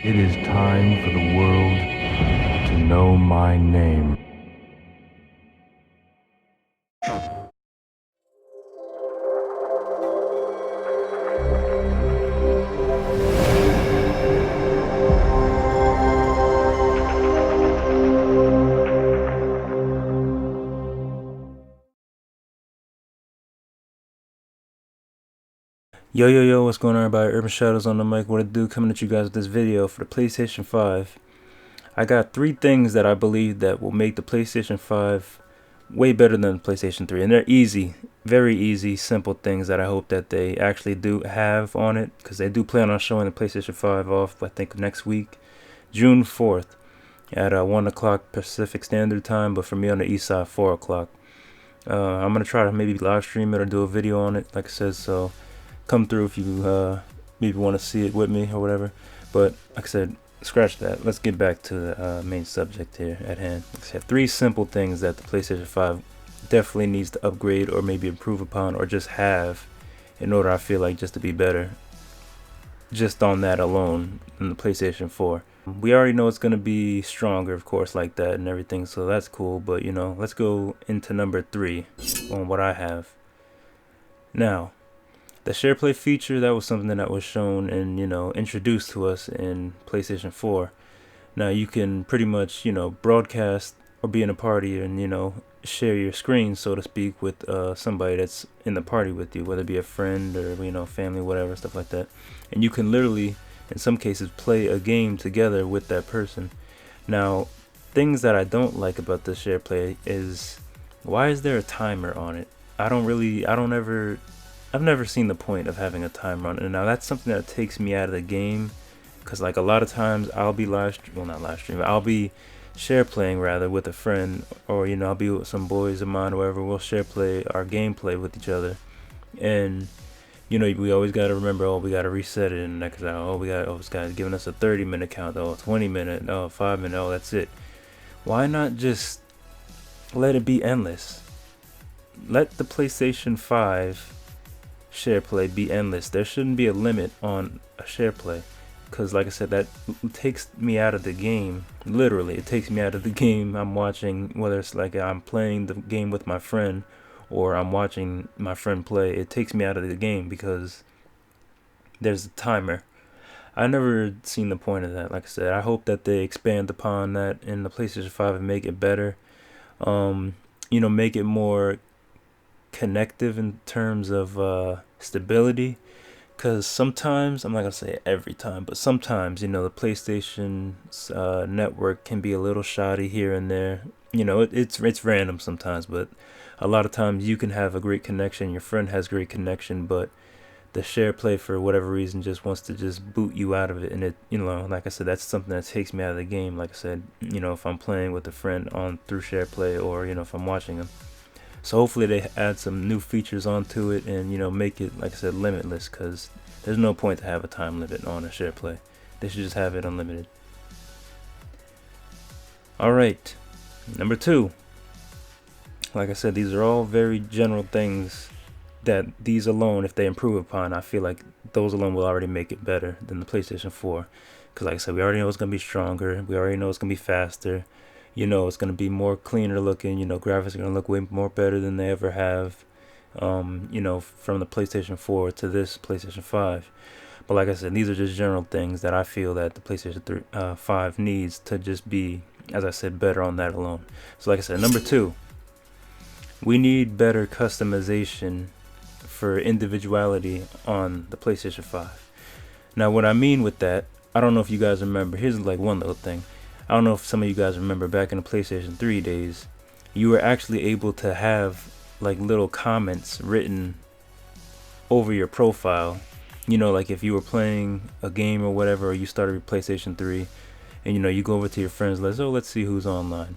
It is time for the world to know my name. Yo, what's going on everybody? Urban Shadows on the mic. What it do? Coming at you guys with this video for the PlayStation 5. I got 3 things that I believe that will make the PlayStation 5 way better than the PlayStation 3. And they're easy, very easy, simple things that I hope that they actually do have on it. Because they do plan on showing the PlayStation 5 off, I think, next week, June 4th at 1 o'clock Pacific Standard Time. But for me on the east side, 4 o'clock. I'm going to try to maybe live stream it or do a video on it, like I said, so come through if you maybe want to see it with me or whatever. But like I said, scratch that. Let's get back to the main subject here at hand. Like I said, 3 simple things that the PlayStation 5 definitely needs to upgrade or maybe improve upon or just have in order, I feel like, just to be better. Just on that alone in the PlayStation 4. We already know it's going to be stronger, of course, like that and everything, so that's cool. But, let's go into number 3 on what I have. Now, the share play feature, that was something that was shown and introduced to us in PlayStation 4. Now you can pretty much broadcast or be in a party and share your screen, so to speak, with somebody that's in the party with you, whether it be a friend or family, whatever, stuff like that. And you can literally in some cases play a game together with that person. Now, things that I don't like about the share play is, why is there a timer on it? I've never seen the point of having a timer on it. And now that's something that takes me out of the game, because like a lot of times I'll be not live stream, I'll be share playing rather with a friend, or I'll be with some boys of mine or whatever. We'll share play our gameplay with each other, and we always got to remember, oh, we got to reset it in the next hour. This guy's giving us a 30-minute count, oh, 20-minute, oh, 5-minute, oh, that's it. Why not just let it be endless? Let the PlayStation 5 share play be endless. There shouldn't be a limit on a share play, because like I said, that takes me out of the game. Literally, it takes me out of the game I'm watching, whether it's like I'm playing the game with my friend or I'm watching my friend play. It takes me out of the game because there's a timer. I never seen the point of that. Like I said, I hope that they expand upon that in the PlayStation 5 and make it better. Make it more connective in terms of stability, because sometimes, I'm not gonna say every time, but sometimes the PlayStation's network can be a little shoddy here and there. It's random sometimes, but a lot of times you can have a great connection, your friend has great connection, but the share play for whatever reason just wants to just boot you out of it. And it, like I said, that's something that takes me out of the game. Like I said, if I'm playing with a friend on through share play, or if I'm watching them. So hopefully they add some new features onto it and make it, like I said, limitless, because there's no point to have a time limit on a share play. They should just have it unlimited. Alright, number 2. Like I said, these are all very general things that these alone, if they improve upon, I feel like those alone will already make it better than the PlayStation 4. Because like I said, we already know it's going to be stronger. We already know it's going to be faster. It's going to be more cleaner looking. Graphics are going to look way more better than they ever have. From the PlayStation 4 to this PlayStation 5. But like I said, these are just general things that I feel that the PlayStation 5 needs to just be, as I said, better on that alone. So like I said, number 2, we need better customization for individuality on the PlayStation 5. Now, what I mean with that, I don't know if you guys remember. Here's like one little thing. I don't know if some of you guys remember back in the PlayStation 3 days, you were actually able to have like little comments written over your profile. Like if you were playing a game or whatever, or you started with PlayStation 3, and you go over to your friends list, oh, let's see who's online.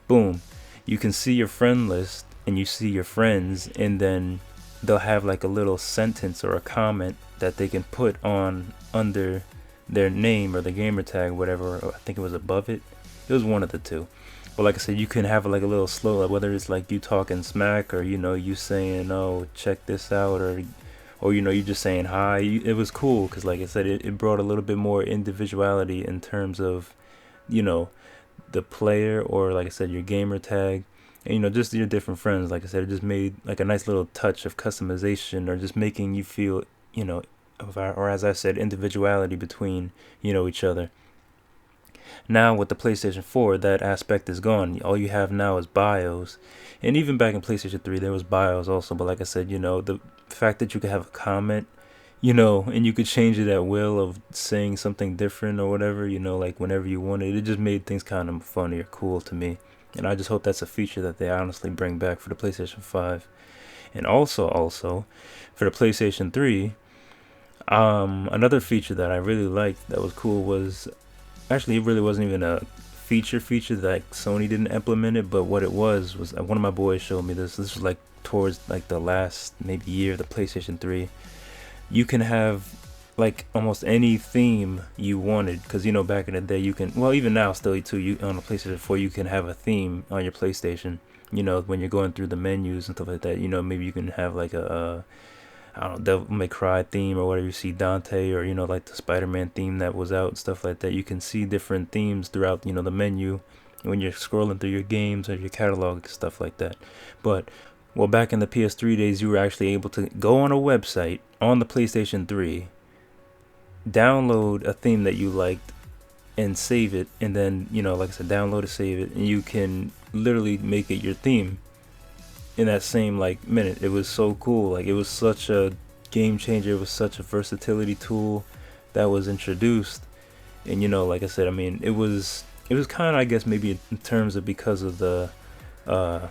Boom. You can see your friend list and you see your friends, and then they'll have like a little sentence or a comment that they can put on under their name or the gamer tag, whatever. I think it was above it. It was one of the two. But like I said, you can have like a little slow, like whether it's like you talking smack or you saying, oh, check this out, or or you just saying hi. It was cool because, like I said, it brought a little bit more individuality in terms of you know the player, or like I said, your gamer tag, and just your different friends. Like I said, it just made like a nice little touch of customization, or just making you feel you know or as I said, individuality between each other. Now with the PlayStation 4, that aspect is gone. All you have now is BIOS. And even back in PlayStation 3, there was BIOS also. But like I said, the fact that you could have a comment, and you could change it at will of saying something different or whatever, like whenever you wanted. It just made things kind of funny or cool to me. And I just hope that's a feature that they honestly bring back for the PlayStation 5. And also, for the PlayStation 3, another feature that I really liked that was cool was, actually, it really wasn't even a feature that Sony didn't implement it, but what it was one of my boys showed me this. This was like towards like the last maybe year of the PlayStation 3. You can have like almost any theme you wanted, because back in the day you can, well, even now still too, you on the PlayStation 4 you can have a theme on your PlayStation. When you're going through the menus and stuff like that, maybe you can have like a I don't know, Devil May Cry theme or whatever. You see Dante, or like the Spider-Man theme that was out and stuff like that. You can see different themes throughout the menu when you're scrolling through your games or your catalog, stuff like that. But well, back in the PS3 days, you were actually able to go on a website on the PlayStation 3, download a theme that you liked, and save it, and then like I said, download it, save it, and you can literally make it your theme in that same like minute. It was so cool. Like, it was such a game changer. It was such a versatility tool that was introduced. And like I said, I mean, it was kind of, I guess, maybe in terms of, because of the uh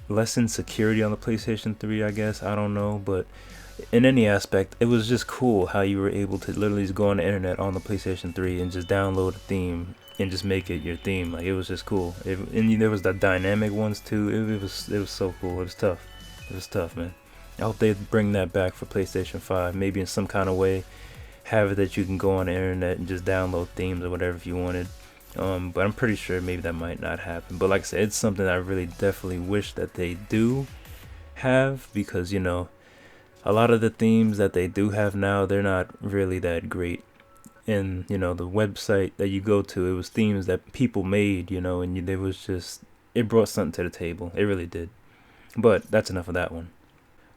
lessened security on the PlayStation 3, I guess, I don't know, but in any aspect, it was just cool how you were able to literally just go on the internet on the PlayStation 3 and just download a theme and just make it your theme. Like, it was just cool. And there was the dynamic ones too. It was so cool. It was tough. It was tough, man. I hope they bring that back for PlayStation 5, maybe in some kind of way. Have it that you can go on the internet and just download themes or whatever if you wanted. But I'm pretty sure maybe that might not happen. But like I said, it's something I really definitely wish that they do have, because a lot of the themes that they do have now, they're not really that great. And the website that you go to, it was themes that people made, and there was just, it brought something to the table. It really did. But that's enough of that one.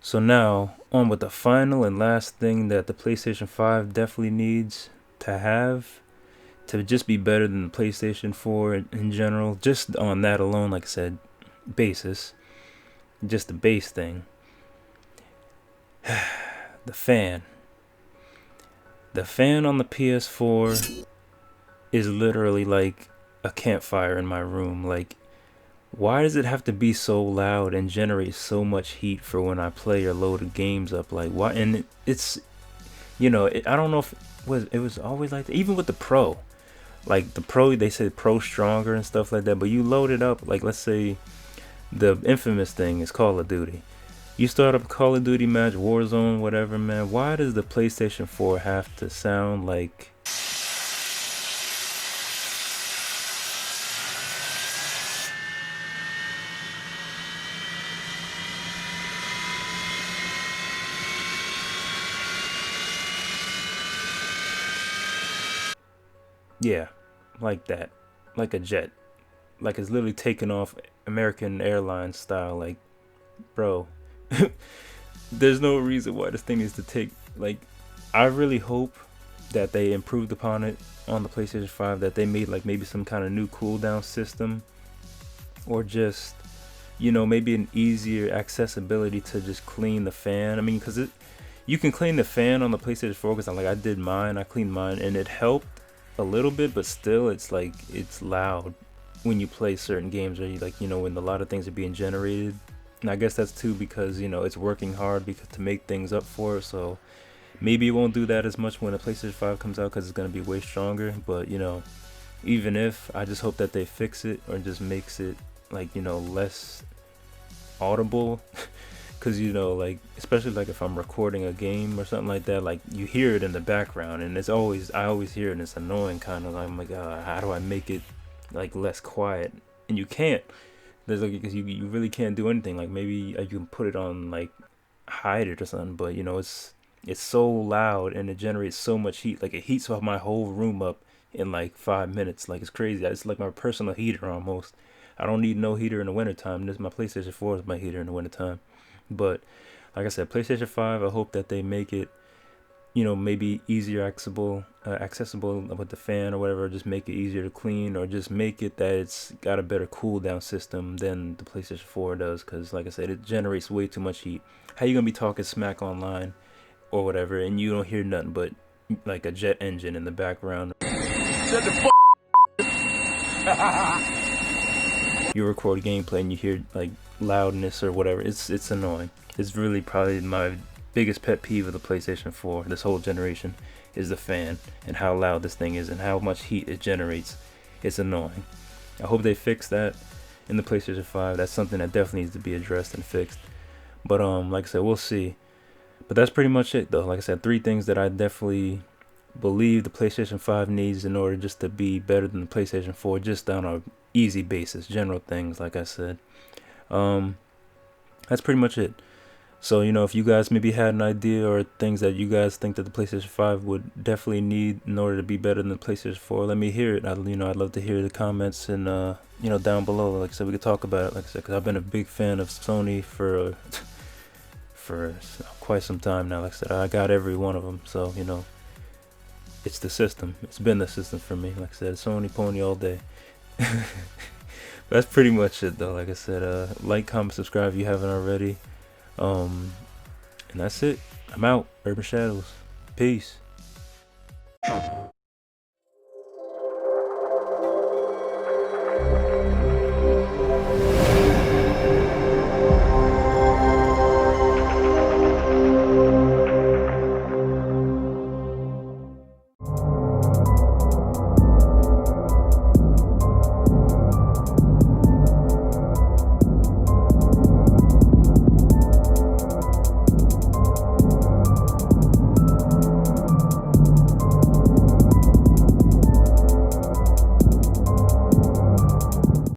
So now on with the final and last thing that the PlayStation 5 definitely needs to have to just be better than the PlayStation 4 in general, just on that alone, like I said, basis, just the base thing. The fan. The fan on the PS4 is literally like a campfire in my room. Like, why does it have to be so loud and generate so much heat for when I play or load games up? Like, why? And it's, I don't know if it was always like that. Even with the Pro, like the Pro, they said Pro stronger and stuff like that. But you load it up, like, let's say the infamous thing is Call of Duty. You start up a Call of Duty match, Warzone, whatever, man. Why does the PlayStation 4 have to sound like... Yeah, like that. Like a jet. Like it's literally taking off American Airlines style. Like, bro, there's no reason why this thing is to take, like, I really hope that they improved upon it on the PlayStation 5, that they made like maybe some kind of new cooldown system, or just maybe an easier accessibility to just clean the fan. I mean, because you can clean the fan on the PlayStation 4, because I did mine, I cleaned mine, and it helped a little bit, but still it's like it's loud when you play certain games, or when a lot of things are being generated. And I guess that's too because it's working hard because to make things up for it. So maybe it won't do that as much when the PlayStation 5 comes out, because it's going to be way stronger. But even if, I just hope that they fix it, or just makes it like less audible. Because like, especially like if I'm recording a game or something like that, like you hear it in the background, and I always hear it, and it's annoying, kind of like, I'm like, how do I make it like less quiet? And you can't. There's like, because you really can't do anything. Like, maybe you can put it on like hide it or something, but you know, it's so loud and it generates so much heat. Like it heats up my whole room up in like 5 minutes. Like it's crazy. It's like my personal heater almost. I don't need no heater in the wintertime. This my PlayStation 4 is my heater in the wintertime. But like I said, PlayStation 5, I hope that they make it, you know, maybe easier accessible with the fan or whatever. Just make it easier to clean, or just make it that it's got a better cool down system than the PlayStation 4 does. Because like I said, it generates way too much heat. How you gonna be talking smack online or whatever, and you don't hear nothing but like a jet engine in the background? Shut the you record gameplay and you hear like loudness or whatever. It's annoying. It's really probably my biggest pet peeve of the PlayStation 4 this whole generation is the fan and how loud this thing is and how much heat it generates. It's annoying. I hope they fix that in the PlayStation 5. That's something that definitely needs to be addressed and fixed. But like I said, we'll see. But that's pretty much it though. Like I said, 3 things that I definitely believe the PlayStation 5 needs in order just to be better than the PlayStation 4, just on a easy basis, general things. Like I said, that's pretty much it. So you know, if you guys maybe had an idea or things that you guys think that the PlayStation 5 would definitely need in order to be better than the PlayStation 4, let me hear it. I'd love to hear the comments and you know, down below. Like I said, we could talk about it. Like I said, because I've been a big fan of Sony for quite some time now. Like I said, I got every one of them. So you know, it's the system. It's been the system for me. Like I said, Sony pony all day. That's pretty much it though. Like I said, like, comment, subscribe if you haven't already. And that's it. I'm out. Urban Shadows. Peace.